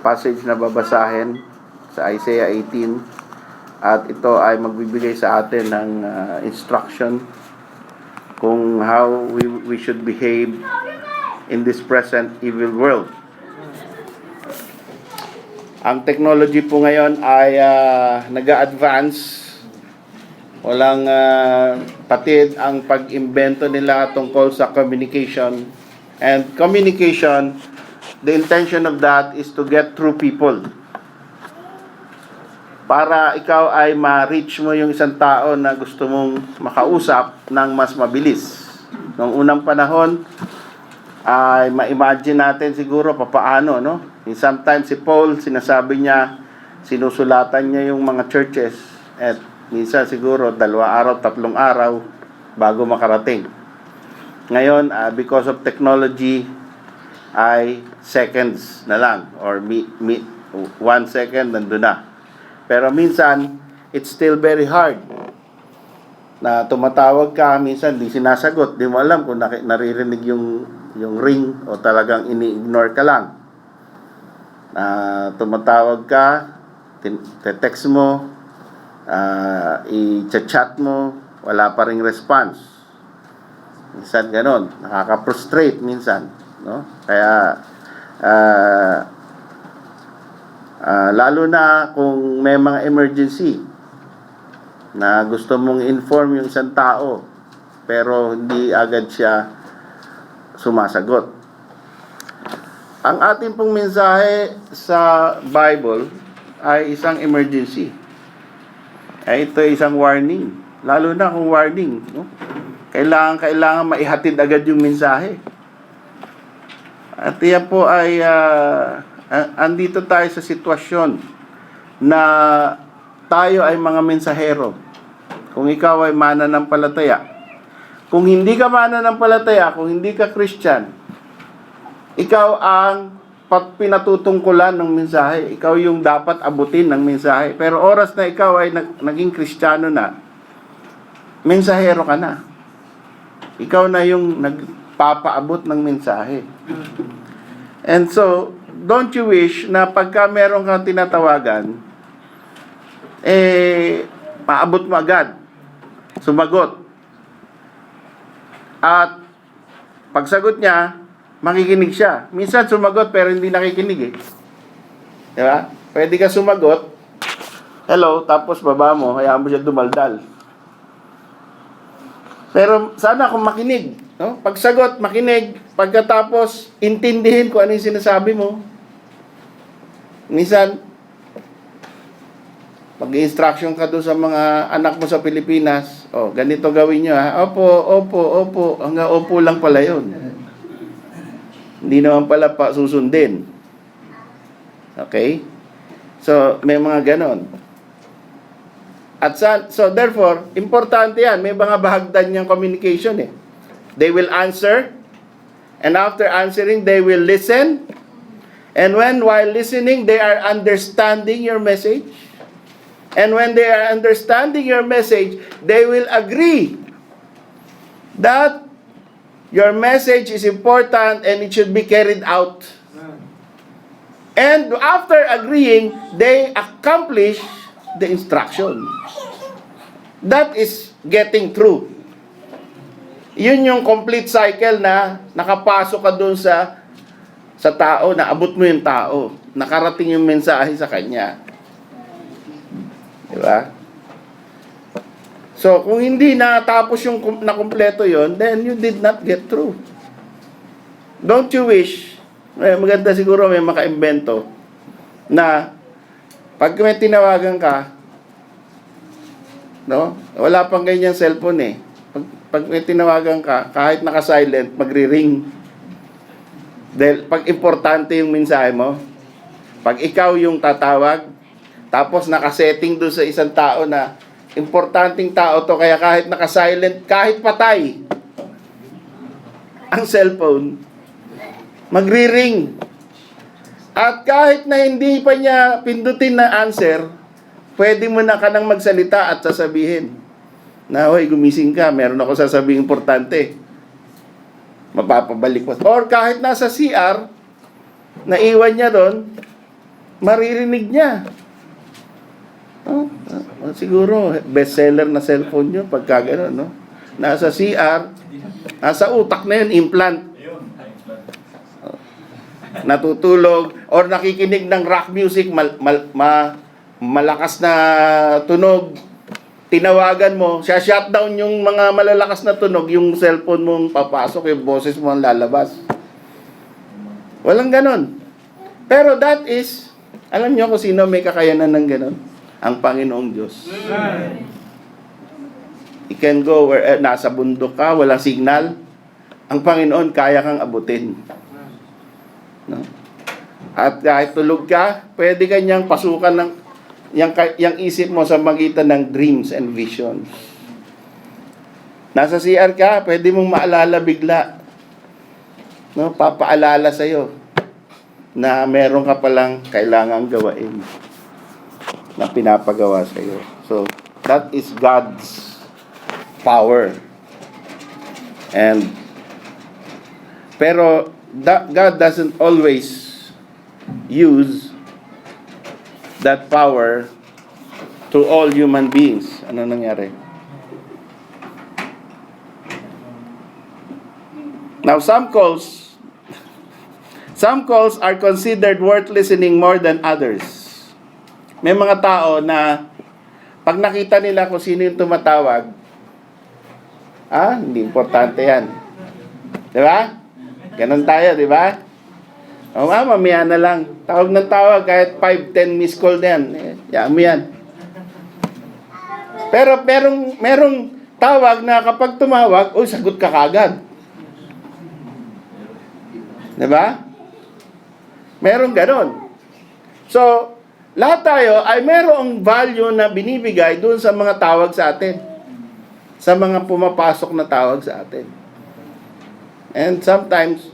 passage na babasahin sa Isaiah 18, at ito ay magbibigay sa atin ng instruction kung how we should behave in this present evil world. Ang technology po ngayon ay nag-a-advance. Walang patid ang pag-imbento nila tungkol sa communication. And communication, the intention of that is to get through people. Para ikaw ay ma-reach mo yung isang tao na gusto mong makausap ng mas mabilis. Noong unang panahon, ay ma-imagine natin siguro papaano, no? Sometimes si Paul, sinasabi niya, sinusulatan niya yung mga churches, at minsan siguro 2 araw, 3 araw bago makarating. Ngayon, because of technology, ay seconds na lang, or 1 second nandun na. Pero minsan, it's still very hard na tumatawag ka, minsan di sinasagot, di mo alam kung naririnig yung ring o talagang ini-ignore ka lang. Tumatawag ka, text mo, i-chat mo, wala pa ring response. Minsan ganon, nakaka-frustrate minsan, no? Kaya lalo na kung may mga emergency na gusto mong inform yung isang tao pero hindi agad siya sumasagot. Ang ating pong mensahe sa Bible ay isang emergency. Ito ay isang warning. Lalo na kung warning, no? Kailangan maihatid agad yung mensahe. At yan po ay andito tayo sa sitwasyon na tayo ay mga mensahero. Kung ikaw ay mananampalataya. Kung hindi ka mananampalataya, kung hindi ka Christian, ikaw ang pinatutungkulan ng mensahe. Ikaw yung dapat abutin ng mensahe. Pero oras na ikaw ay naging Kristiyano na, mensahero ka na. Ikaw na yung nagpapaabot ng mensahe. And so, don't you wish na pagka meron kang tinatawagan, maabot mo agad, sumagot. At pagsagot niya, makikinig siya. Minsan sumagot pero hindi nakikinig eh. Di ba? Pwede ka sumagot, hello, tapos baba mo, hayaan mo siya dumaldal. Pero sana kung makinig, no? Pagsagot, makinig, pagkatapos, intindihin kung ano yung sinasabi mo. Minsan, mag-instruction ka doon sa mga anak mo sa Pilipinas, ganito gawin nyo ha, opo, hanggang opo lang pala yun. Hindi naman pala pa susundin. Okay? So, may mga ganon. At so, therefore, importante yan. May mga bahagdan niyang communication eh. They will answer, and after answering, they will listen. And while listening, they are understanding your message. And when they are understanding your message, they will agree that your message is important and it should be carried out. And after agreeing, they accomplish the instruction. That is getting through. Yun yung complete cycle na nakapasok ka dun sa tao, naabot mo yung tao, nakarating yung mensahe sa kanya. Diba? So, kung hindi natapos yung nakumpleto yon, then you did not get through. Don't you wish, maganda siguro may makaimbento, na pag may tinawagan ka, no? Wala pang ganyan cellphone eh. Pag may tinawagan ka, kahit naka-silent, magri-ring. Dahil pag importante yung mensahe mo, pag ikaw yung tatawag, tapos naka-setting doon sa isang tao na importanteng tao to, kaya kahit naka-silent, kahit patay ang cellphone, magri-ring. At kahit na hindi pa niya pindutin na answer, pwede mo na ka nang magsalita at sasabihin na, hoy, gumising ka, meron ako sasabihin importante. Mapapabalik mo. Or kahit nasa CR, naiwan niya doon, maririnig niya. Siguro, bestseller na cellphone nyo pagka gano'n, no? Nasa CR, nasa utak na yun, implant. Natutulog, or nakikinig ng rock music, malakas na tunog, tinawagan mo, shutdown yung mga malalakas na tunog, yung cellphone mong papasok, yung boses mo ang lalabas. Walang ganon. Pero that is, alam nyo kung sino may kakayanan ng ganon? Ang Panginoong Diyos. You can go where nasa bundok ka, walang signal. Ang Panginoon, kaya kang abutin. No? At kahit tulog ka, pwede kanyang pasukan ng yung isip mo sa magitan ng dreams and visions. Nasa CR ka, pwede mong maalala bigla. No? Papaalala sa'yo na meron ka palang kailangang gawain na pinapagawa sa'yo. So, that is God's power. Pero God doesn't always use that power to all human beings. Ano nangyari? Now, some calls are considered worth listening more than others. May mga tao na pag nakita nila kung sino yung tumatawag, hindi importante yan. Diba? Ganon tayo, diba? Mamaya na lang. Tawag ng tawag, kahit 5-10 missed call na yan. Yan mo yan. Pero merong tawag na kapag tumawag, sagot ka kagad. Diba? Merong ganon. So, lahat tayo ay merong value na binibigay doon sa mga tawag sa atin. Sa mga pumapasok na tawag sa atin. And sometimes,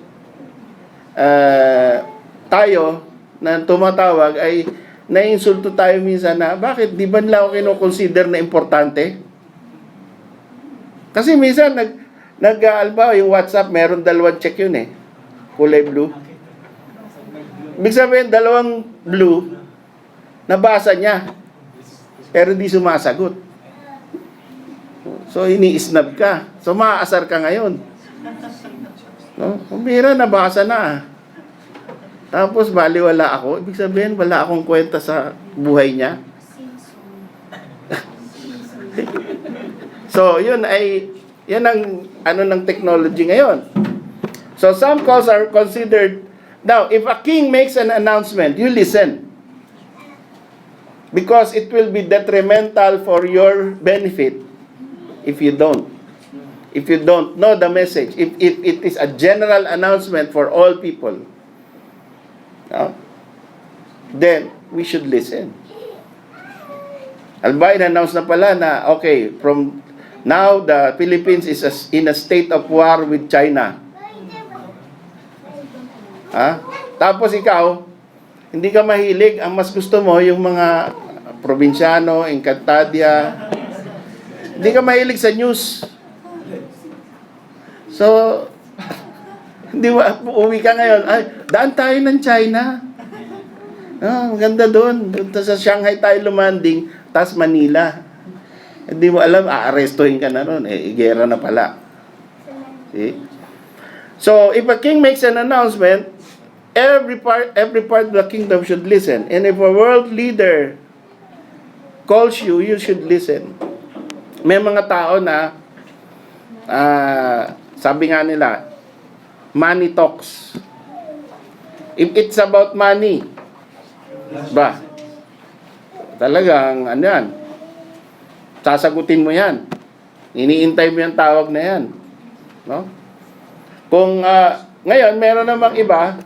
tayo na tumatawag ay naiinsulto tayo minsan na, bakit di ba nila ako kinoconsider na importante? Kasi minsan, alba, yung WhatsApp, meron 2 check yun eh. Kulay blue. Ibig sabihin, 2 blue, nabasa niya, pero di sumasagot. So, ini-snub ka. So, maaasar ka ngayon. No? Kumbira, nabasa na. Tapos, baliwala ako. Ibig sabihin, wala akong kwenta sa buhay niya. So, yan ang ng technology ngayon. So, some calls are considered. Now, if a king makes an announcement, you listen. Because it will be detrimental for your benefit if you don't. If you don't know the message. If it is a general announcement for all people, then we should listen. Alba, in-announce na pala na, okay, from now, the Philippines is in a state of war with China. Tapos ikaw, hindi ka mahilig, ang mas gusto mo yung mga probinsyano, Encantadia. Hindi ka mahilig sa news. So, hindi uwi ka ngayon, daan tayo ng China. Maganda doon. Sa Shanghai tayo lumanding, tas Manila. Hindi mo alam, aarestuhin ka na ron. Gera na pala. See? So, if a king makes an announcement, every part of the kingdom should listen. And if a world leader calls you, you should listen. May mga tao na, sabi nga nila, money talks. If it's about money, talagang, yan, sasagutin mo yan. Iniintay mo yung tawag na yan. No? Kung, ngayon, meron namang iba,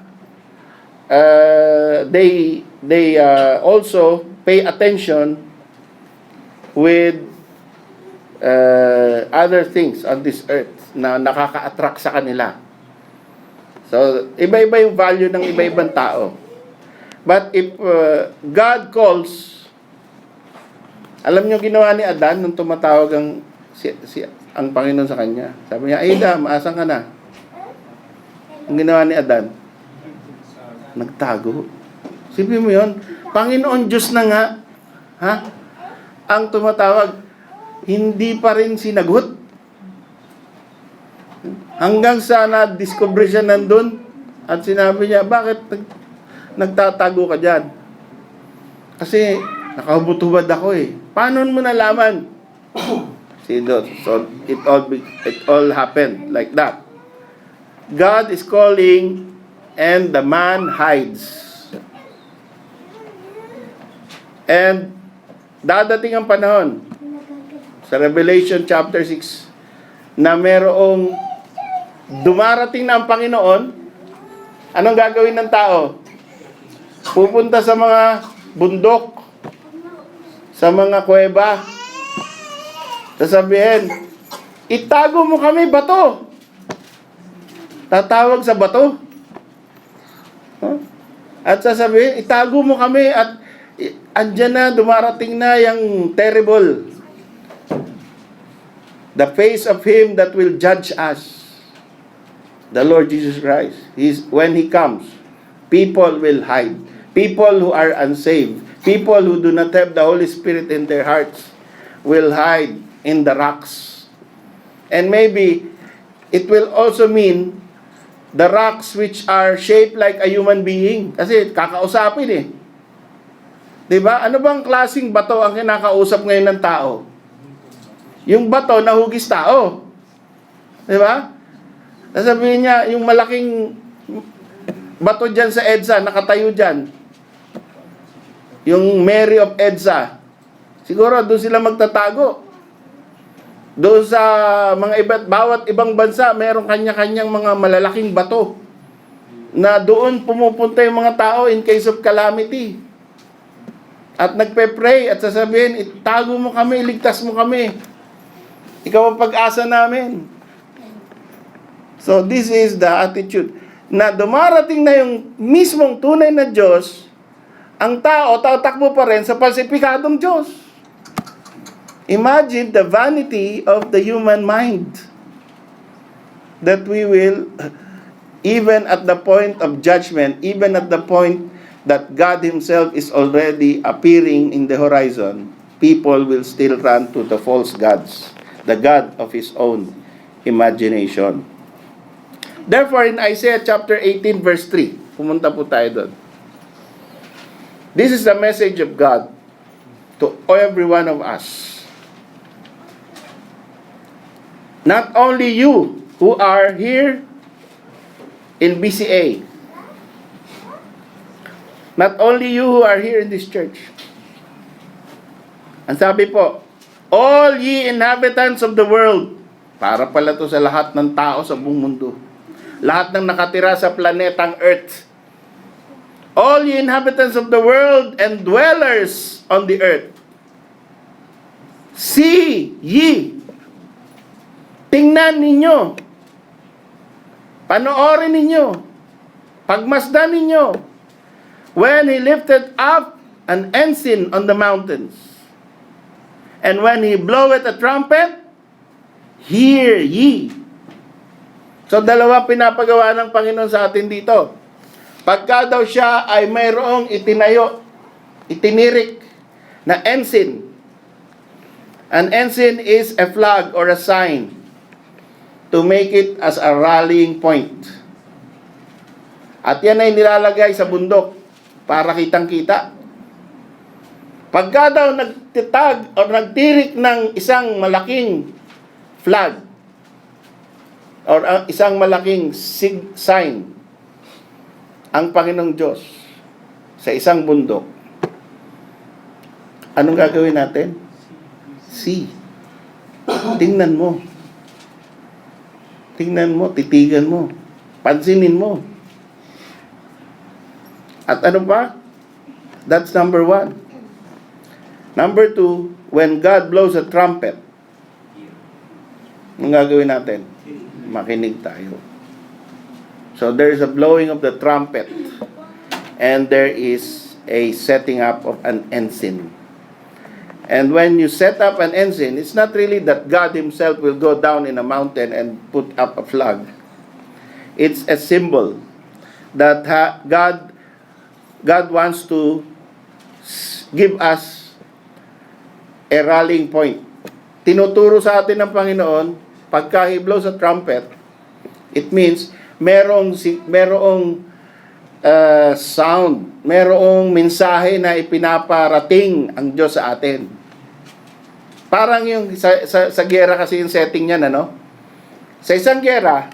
they also pay attention with other things on this earth na nakaka-attract sa kanila. So, iba-iba yung value ng iba-ibang tao. But if God calls, alam nyo ginawa ni Adan nung tumatawag ang Panginoon sa kanya. Sabi niya, Adam, asan ka na? Ang ginawa ni Adan, Nagtago. Sipin mo yun, Panginoon Diyos na nga, ha? Ang tumatawag, hindi pa rin sinagot. Hanggang sa na-discover siya nandun, at sinabi niya, bakit nagtatago ka dyan? Kasi nakahubot-hubad ako eh. Paano mo nalaman? So it all happened like that. God is calling and the man hides. And dadating ang panahon sa Revelation chapter 6 na merong dumarating na ang Panginoon. Anong gagawin ng tao? Pupunta sa mga bundok, sa mga kuweba. Sasabihin, itago mo kami, bato. Tatawag sa bato. At sasabihin, itago mo kami at andyan na, dumarating na yung terrible. The face of Him that will judge us. The Lord Jesus Christ. When He comes, people will hide. People who are unsaved, people who do not have the Holy Spirit in their hearts, will hide in the rocks. And maybe, it will also mean the rocks which are shaped like a human being. Kasi kakausapin eh. Diba? Ano bang klaseng bato ang kinakausap ngayon ng tao? Yung bato na hugis tao. Diba? Sasabihin niya, yung malaking bato dyan sa EDSA, nakatayo dyan. Yung Mary of EDSA. Siguro doon sila magtatago. Doon sa mga bawat ibang bansa, mayroong kanya-kanyang mga malalaking bato na doon pumupunta yung mga tao in case of calamity. At nagpe-pray at sasabihin, itago mo kami, iligtas mo kami. Ikaw ang pag-asa namin. So this is the attitude. Na dumarating na yung mismong tunay na Diyos, ang tao tatakbo pa rin sa falsipikadong Diyos. Imagine the vanity of the human mind. That we will, even at the point of judgment, even at the point that God Himself is already appearing in the horizon, people will still run to the false gods, the God of his own imagination. Therefore, in Isaiah chapter 18 verse 3, pumunta po tayo doon. This is the message of God to every one of us. Not only you who are here in BCA, not only you who are here in this church. Ang sabi po, all ye inhabitants of the world, para pala to sa lahat ng tao sa buong mundo. Lahat ng nakatira sa planetang Earth. All ye inhabitants of the world and dwellers on the earth. See ye. Tingnan ninyo. Panoorin ninyo. Pagmasdan ninyo. When He lifted up an ensign on the mountains. And when He bloweth a trumpet, hear ye. So, dalawa pinapagawa ng Panginoon sa atin dito. Pagka daw siya ay mayroong itinirik na ensign. An ensign is a flag or a sign to make it as a rallying point. At yan ay nilalagay sa bundok para kitang-kita. Pagka daw nagtitag o nagtirik ng isang malaking flag or isang malaking sign ang Panginoong Diyos sa isang bundok, anong gagawin natin? See. Tingnan mo. Tingnan mo, titigan mo. Pansinin mo. At ano pa? That's number 1. Number 2, when God blows a trumpet, anong gagawin natin? Makinig tayo. So there is a blowing of the trumpet and there is a setting up of an ensign. And when you set up an ensign, it's not really that God Himself will go down in a mountain and put up a flag. It's a symbol that God God wants to give us a rallying point. Tinuturo sa atin ng Panginoon, pagka He blows a trumpet, it means merong sound, merong mensahe na ipinaparating ang Diyos sa atin. Parang yung sa gera kasi yung setting niyan, ano? Sa isang gera,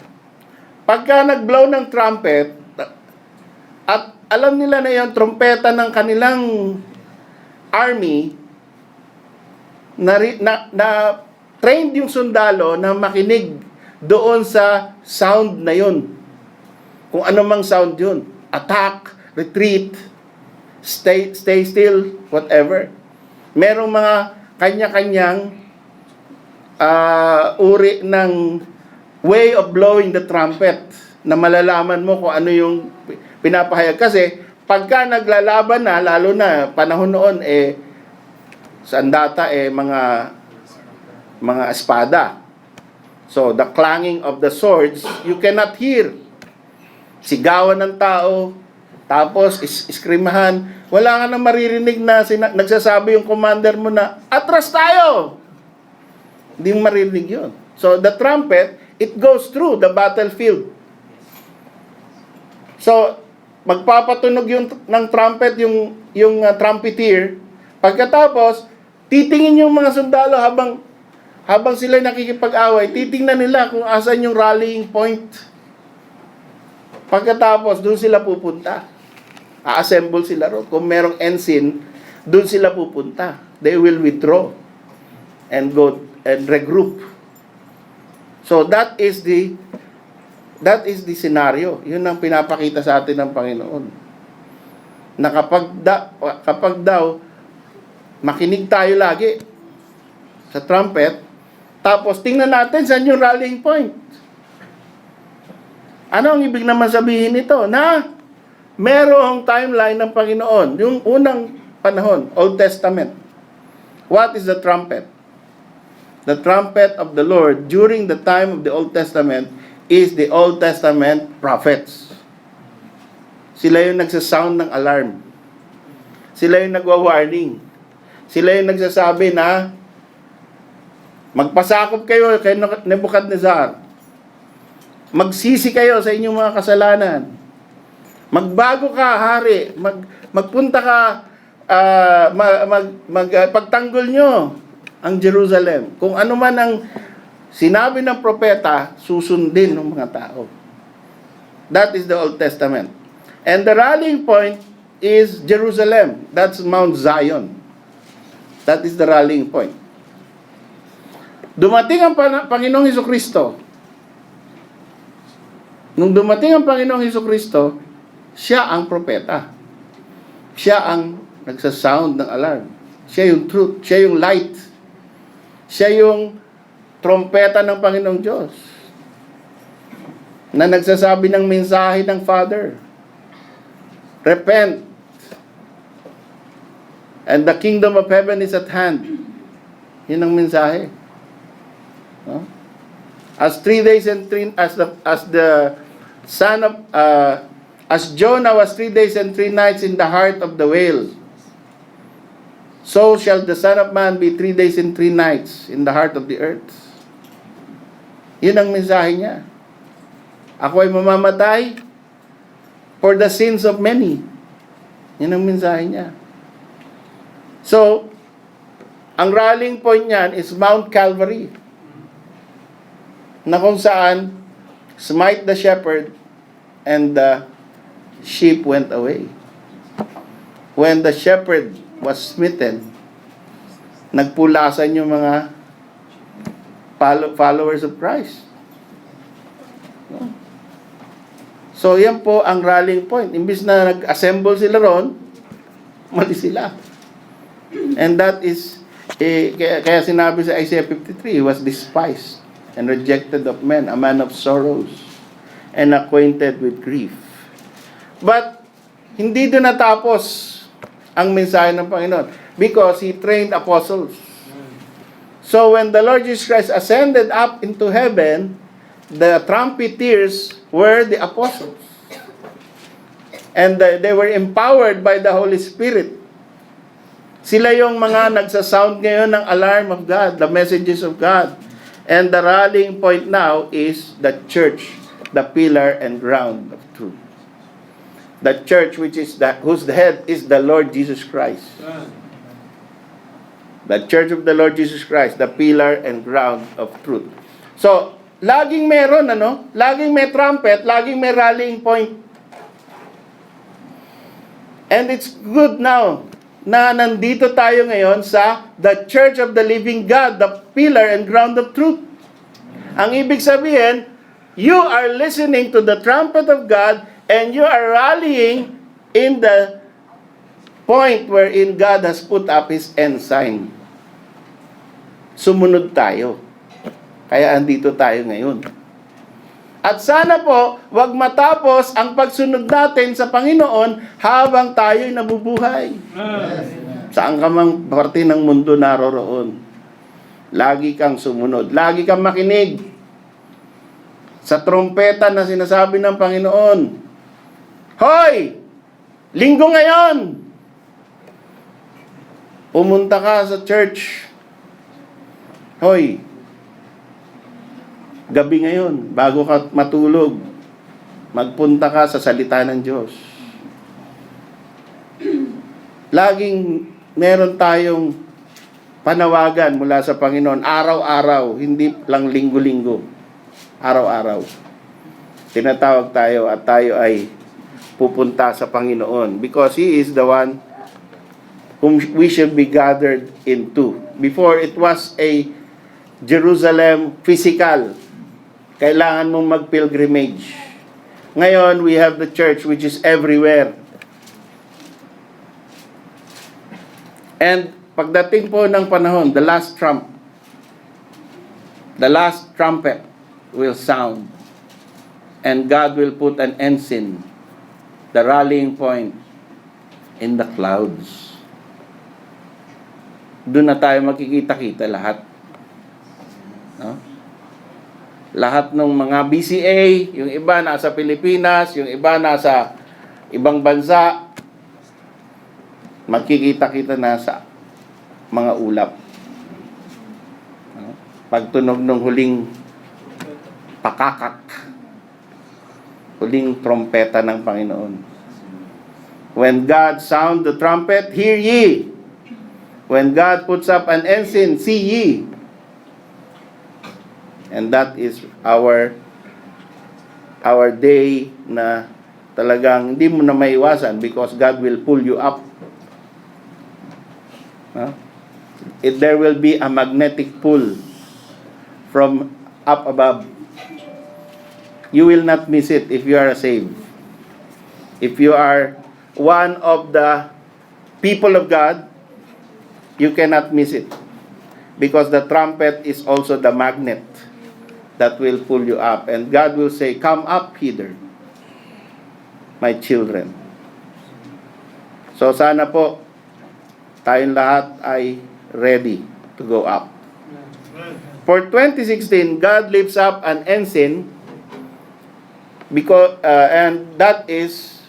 pagka nag-blow ng trumpet, at alam nila na yung trompeta ng kanilang army, na trained yung sundalo na makinig doon sa sound na yun. Kung ano mang sound yun. Attack, retreat, stay still, whatever. Merong mga kanya-kanyang uri ng way of blowing the trumpet na malalaman mo kung ano yung pinapahayag. Kasi pagka naglalaban na, lalo na panahon noon, sandata, mga espada. So, the clanging of the swords, you cannot hear. Sigawan ng tao, tapos iskrimahan. Wala ka nang maririnig na nagsasabi yung commander mo na, atras tayo! Hindi mo maririnig yun. So, the trumpet, it goes through the battlefield. So, magpapatunog ng trumpet yung trumpeter. Pagkatapos, titingin yung mga sundalo habang sila nakikipag-away, titingnan nila kung asan yung rallying point. Pagkatapos, doon sila pupunta. A-assemble sila ron. Kung merong ensign, doon sila pupunta. They will withdraw and go and regroup. So that is the scenario. Yun ang pinapakita sa atin ng Panginoon. Na kapag daw makinig tayo lagi sa trumpet, tapos tingnan natin saan yung rallying point. Ano ang ibig naman sabihin nito? Na merong timeline ng Panginoon. Yung unang panahon, Old Testament. What is the trumpet? The trumpet of the Lord during the time of the Old Testament is the Old Testament prophets. Sila yung nagsasound ng alarm. Sila yung nagwa-warning. Sila yung nagsasabi na magpasakop kayo kay Nebuchadnezzar. Magsisi kayo sa inyong mga kasalanan. Magbago ka, hari. Magpunta ka, pagtanggol nyo ang Jerusalem. Kung ano man ang sinabi ng propeta, susundin ng mga tao. That is the Old Testament. And the rallying point is Jerusalem. That's Mount Zion. That is the rallying point. Dumating ang Panginoong Hesukristo. Nung dumating ang Panginoong Hesukristo, siya ang propeta. Siya ang nagsasound ng alarm. Siya yung truth. Siya yung light. Siya yung trompeta ng Panginoong Diyos na nagsasabi ng mensahe ng Father. Repent. And the kingdom of heaven is at hand. Yun ang mensahe. No? As 3 days and 3 as Jonah was 3 days and 3 nights in the heart of the whale, so shall the Son of Man be 3 days and 3 nights in the heart of the earth. Yun ang mensahe niya. Ako ay mamamatay for the sins of many. Yun ang mensahe niya. So, ang rallying point niyan is Mount Calvary, na kung saan smite the shepherd and the sheep went away. When the shepherd was smitten, nagpulasan yung mga followers of Christ. So, yan po ang rallying point. Imbis na nag-assemble sila ron, mali sila. And that is, kaya sinabi sa Isaiah 53, he was despised and rejected of men, a man of sorrows and acquainted with grief. But, hindi doon natapos ang mensahe ng Panginoon because He trained apostles. So, when the Lord Jesus Christ ascended up into heaven, the trumpeters were the apostles. And they were empowered by the Holy Spirit. Sila yung mga nagsasound ngayon ng alarm of God, the messages of God. And the rallying point now is the church, the pillar and ground of truth. The church whose head is the Lord Jesus Christ. The church of the Lord Jesus Christ, the pillar and ground of truth. So, laging meron, laging may trumpet, laging may rallying point. And it's good now na nandito tayo ngayon sa the Church of the Living God, the pillar and ground of truth. Ang ibig sabihin, you are listening to the trumpet of God and you are rallying in the point wherein God has put up His ensign. Sumunod tayo. Kaya andito tayo ngayon. At sana po, wag matapos ang pagsunod natin sa Panginoon habang tayo'y nabubuhay. Saan ka mang parte ng mundo naroroon. Lagi kang sumunod. Lagi kang makinig sa trompeta na sinasabi ng Panginoon. Hoy! Linggo ngayon! Pumunta ka sa church. Hoy! Gabi ngayon, bago ka matulog, magpunta ka sa salita ng Diyos. Laging meron tayong panawagan mula sa Panginoon, araw-araw, hindi lang linggo-linggo. Araw-araw. Tinatawag tayo at tayo ay pupunta sa Panginoon because He is the one whom we should be gathered into. Before, it was a Jerusalem physical. Kailangan mong mag-pilgrimage. Ngayon, we have the church which is everywhere. And pagdating po ng panahon, the last trumpet will sound. And God will put an ensign, the rallying point, in the clouds. Doon na tayo makikita-kita lahat. No? Lahat ng mga BCA, yung iba nasa Pilipinas, yung iba nasa ibang bansa, magkikita-kita na sa mga ulap. Pagtunog ng huling pakakak, huling trompeta ng Panginoon. When God sound the trumpet, hear ye. When God puts up an ensign, see ye. And that is our day na talagang hindi mo na maiwasan because God will pull you up. There will be a magnetic pull from up above. You will not miss it if you are saved. If you are one of the people of God, you cannot miss it. Because the trumpet is also the magnet that will pull you up. And God will say, come up hither, my children. So sana po, tayong lahat ay ready to go up. For 2016, God lifts up an ensign because, and that is,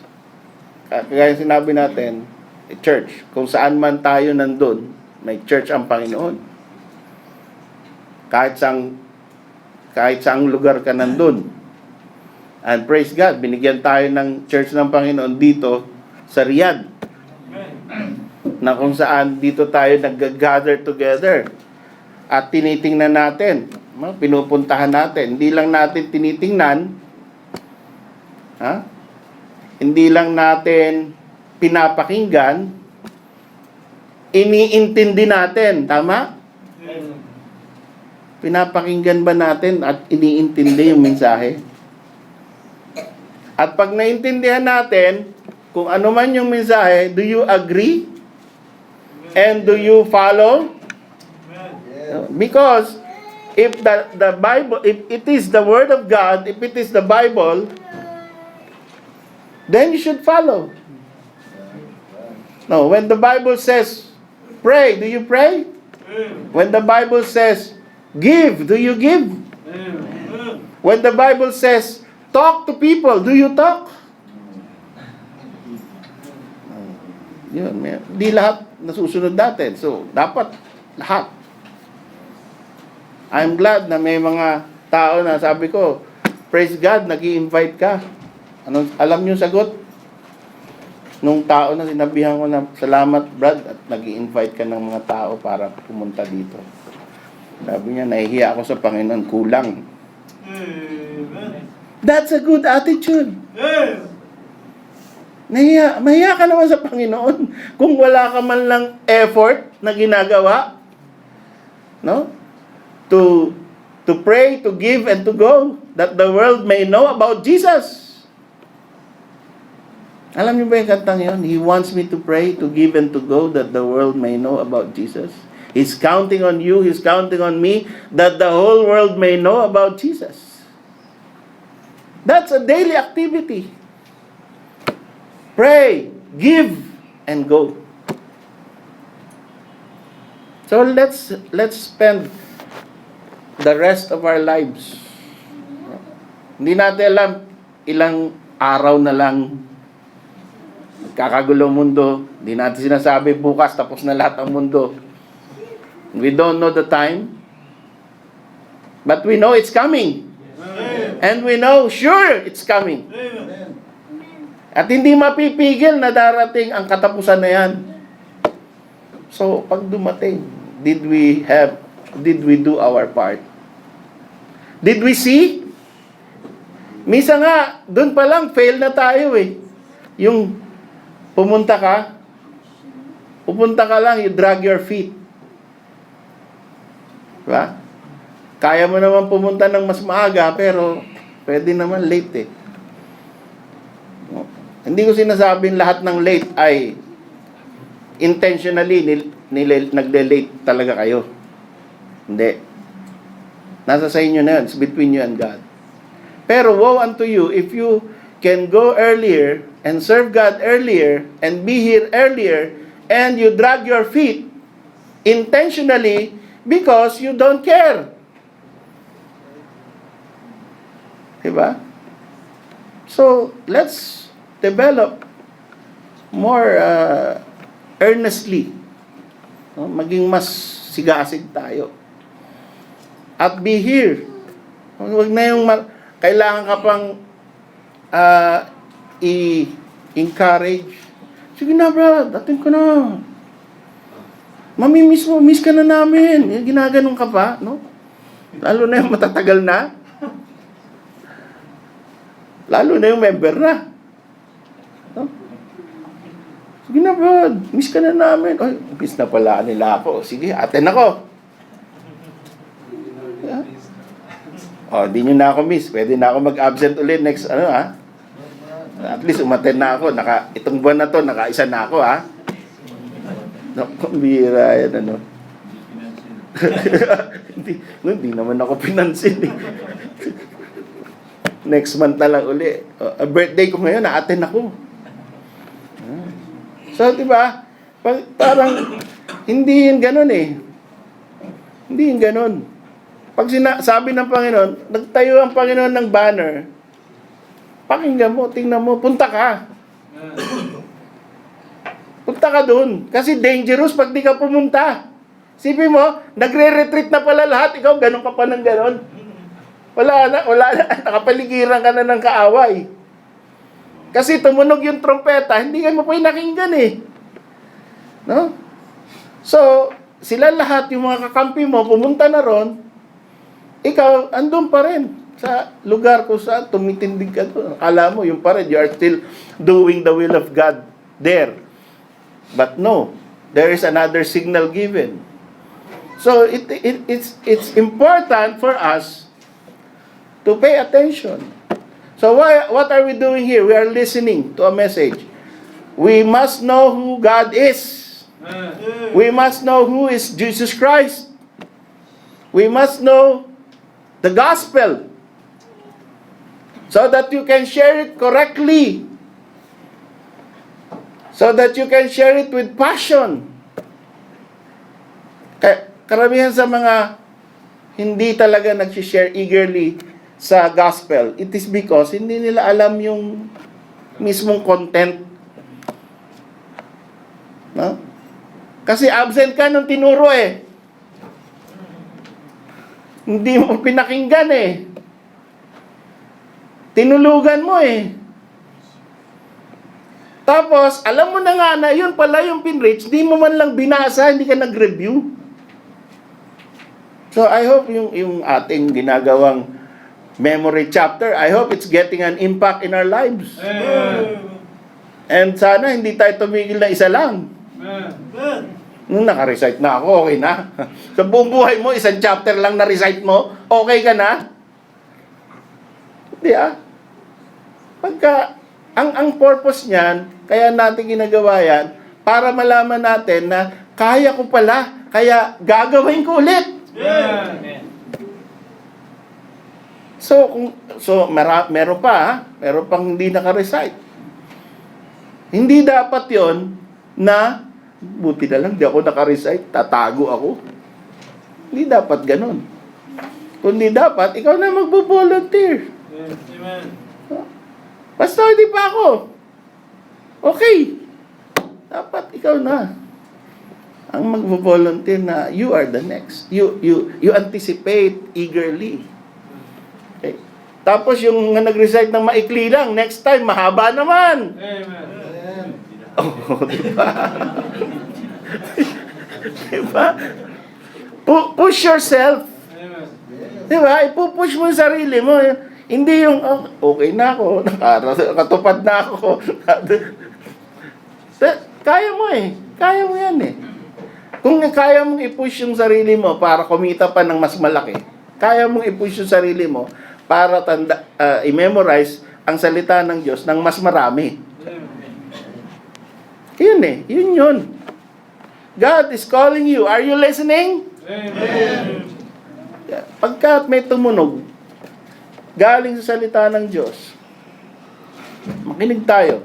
kaya sinabi natin, a church. Kung saan man tayo nandun, may church ang Panginoon. Kahit saang lugar ka nandun. And praise God, binigyan tayo ng church ng Panginoon dito sa Riyadh. Na kung saan dito tayo nag-gather together. At tinitingnan natin, pinupuntahan natin. Hindi lang natin tinitingnan, hindi lang natin pinapakinggan, iniintindi natin. Tama? Pinapakinggan ba natin at iniintindi yung mensahe? At pag naintindihan natin, kung ano man yung mensahe, do you agree? And do you follow? Because if the Bible, if it is the Word of God, if it is the Bible, then you should follow. No, when the Bible says, pray, do you pray? When the Bible says, give, do you give? When the Bible says, talk to people, do you talk? Yun, di lahat nasusunod natin. So, dapat lahat. I'm glad na may mga tao na sabi ko, praise God, nag-i-invite ka. Alam niyo sagot? Nung tao na sinabihan ko na, salamat Brad, at nag-i-invite ka ng mga tao para pumunta dito. Sabi niya, nahihiya ako sa Panginoon, kulang. That's a good attitude. Mahiya ka naman sa Panginoon kung wala ka man lang effort na ginagawa, no? To pray, to give, and to go, that the world may know about Jesus. Alam niyo ba yung kantang yun? He wants me to pray, to give, and to go, that the world may know about Jesus. He's counting on you, He's counting on me, that the whole world may know about Jesus. That's a daily activity. Pray, give, and go. So let's spend the rest of our lives. Hindi natin alam ilang araw na lang kakagulo mundo. Hindi natin sinasabi bukas tapos na lahat ang mundo. We don't know the time. But we know it's coming. And we know sure it's coming. At hindi mapipigil na darating ang katapusan na yan. So, pag dumating, did we do our part? Did we see? Misa nga, dun pa lang, fail na tayo eh. Yung pupunta ka lang, you drag your feet. Diba? Kaya mo naman pumunta ng mas maaga, pero pwede naman late eh. Hindi ko sinasabing lahat ng late ay intentionally nagle-late talaga kayo. Hindi. Nasa sa inyo na yun. It's between you and God. Pero woe unto you if you can go earlier and serve God earlier and be here earlier and you drag your feet intentionally because you don't care. Diba? So, let's develop more earnestly. No? Maging mas sigasig tayo. At be here. Huwag na yung kailangan ka pang i-encourage. Sige na, bro, dating ko na. Miss ka na namin. Ginaganon ka pa, no? Lalo na yung matatagal na. Lalo na yung member na. No? Sige na, bro, miss ka na namin. Ay, miss na pala nila ako. Sige, aten ako. Yeah. Di nyo na ako miss. Pwede na ako mag-absent ulit next, At least umaten na ako. Itong buwan na to, nakaisa na ako, Bira yan, hindi naman ako pinansin, Next month na lang uli. Birthday ko ngayon, na-attend ako. So, diba? Parang, hindi yun ganun eh. Hindi yun ganun. Pag sabi ng Panginoon, nagtayo ang Panginoon ng banner, pakinggan mo, tingnan mo, punta ka. Punta ka dun. Kasi dangerous pag di ka pumunta. Sipin mo, nagre-retreat na pala lahat, ikaw ganun ka pa ng ganun. Wala na, nakapaligiran ka na ng kaaway. Kasi tumunog yung trompeta, hindi ka mo pa nakinggan eh. No? So, sila lahat, yung mga kakampi mo, pumunta na ron, ikaw, andun pa rin sa lugar kung saan tumitindig ka doon. Akala mo, yung pa rin, you are still doing the will of God there. But no, there is another signal given. So, it's important for us to pay attention. So what are we doing here? We are listening to a message. We must know who God is. We must know who is Jesus Christ. We must know the gospel so that you can share it correctly. So that you can share it with passion. Karamihan sa mga hindi talaga nag-share eagerly sa gospel, it is because hindi nila alam yung mismong content. No? Kasi absent ka nung tinuro eh. Hindi mo pinakinggan eh. Tinulugan mo eh. Tapos, alam mo na nga na yun pala yung pinreach, di mo man lang binasa, hindi ka nag-review. So, I hope yung ating ginagawang memory chapter, I hope it's getting an impact in our lives. And sana hindi tayo tumigil na isa lang. Nung naka-recite na ako, okay na. Sa buong buhay mo, isang chapter lang na-recite mo, okay ka na? Hindi Pagka, ang purpose niyan, kaya natin ginagawa yan, para malaman natin na kaya ko pala, kaya gagawin ko ulit. Meron pang hindi naka-recite. Hindi dapat yon na, buti na lang, di ako naka-recite, tatago ako. Hindi dapat ganun. Kundi dapat, ikaw na magbo-volunteer. Amen. Basta hindi pa ako. Okay. Dapat ikaw na ang magvo-volunteer na you are the next. You anticipate eagerly. Okay. Tapos yung nag-recite ng maikli lang, next time, mahaba naman. Amen. Oh, diba? Diba? Push yourself. Amen. Diba? Ipupush mo yung sarili mo. Hindi yung, okay na ako, nakatupad na ako. Kaya mo eh. Kaya mo yan eh. Kung kaya mong i-push yung sarili mo para kumita pa ng mas malaki, kaya mong i-push yung sarili mo para i-memorize ang salita ng Diyos ng mas marami. Yun eh. Yun. God is calling you. Are you listening? Amen. Pagka may tumunog, galing sa salita ng Diyos, makinig tayo.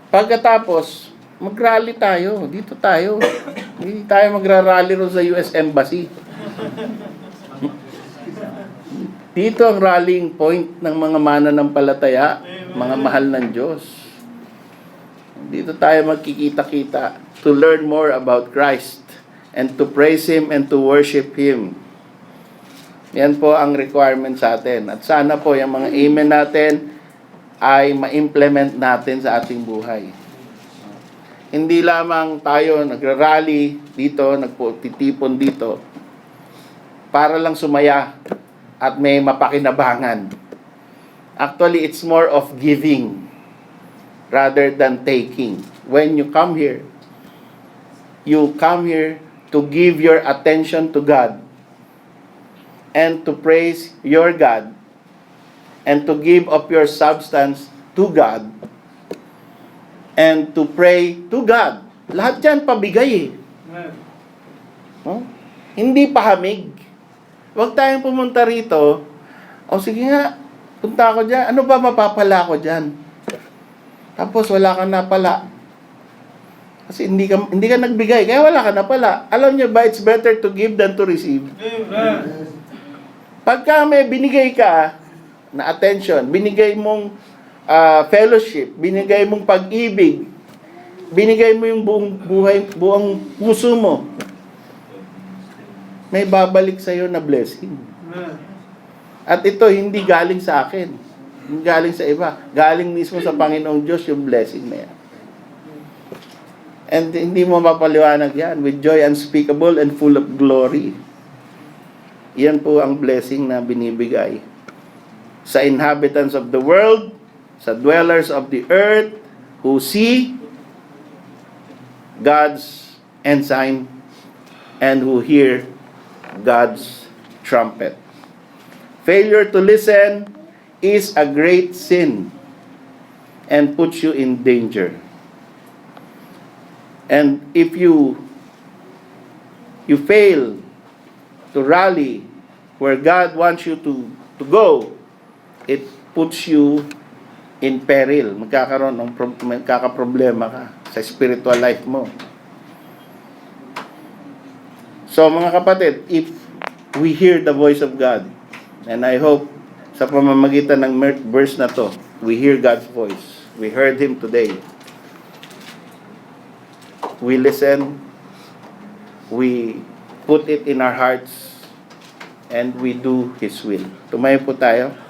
Pagkatapos, mag-rally tayo. Dito tayo. Hindi tayo magra-rally ro sa US Embassy. Dito ang rallying point ng mga mananampalataya, mga mahal ng Diyos. Dito tayo magkikita-kita to learn more about Christ and to praise Him and to worship Him. Yan po ang requirement sa atin. At sana po yung mga amen natin ay ma-implement natin sa ating buhay. Hindi lamang tayo nagra-rally dito, nagtitipon dito, para lang sumaya at may mapakinabangan. Actually, it's more of giving rather than taking. When you come here to give your attention to God and to praise your God and to give up your substance to God and to pray to God. Lahat yan pabigay eh. Oh? Hindi pahamig. Huwag tayong pumunta rito, sige nga, punta ako dyan. Ano ba mapapala ko dyan? Tapos wala ka na pala. Kasi hindi ka nagbigay, kaya wala ka na pala. Alam niyo ba, it's better to give than to receive. Amen. Pagka may binigay ka na attention, binigay mong fellowship, binigay mong pag-ibig, binigay mo yung buong buhay, buong puso mo, may babalik sa iyo na blessing. At ito hindi galing sa akin, hindi galing sa iba, galing mismo sa Panginoong Diyos yung blessing na yan. And hindi mo mapaliwanag yan, with joy unspeakable and full of glory. Yan po ang blessing na binibigay sa inhabitants of the world, sa dwellers of the earth, who see God's ensign and who hear God's trumpet. Failure to listen is a great sin and puts you in danger. And if you fail to rally where God wants you to go, it puts you in peril. Magkakaproblema ka sa spiritual life mo. So mga kapatid, if we hear the voice of God, and I hope sa pamamagitan ng verse na to, we hear God's voice. We heard Him today. we listen, we put it in our hearts, and we do His will. Tumayo po tayo.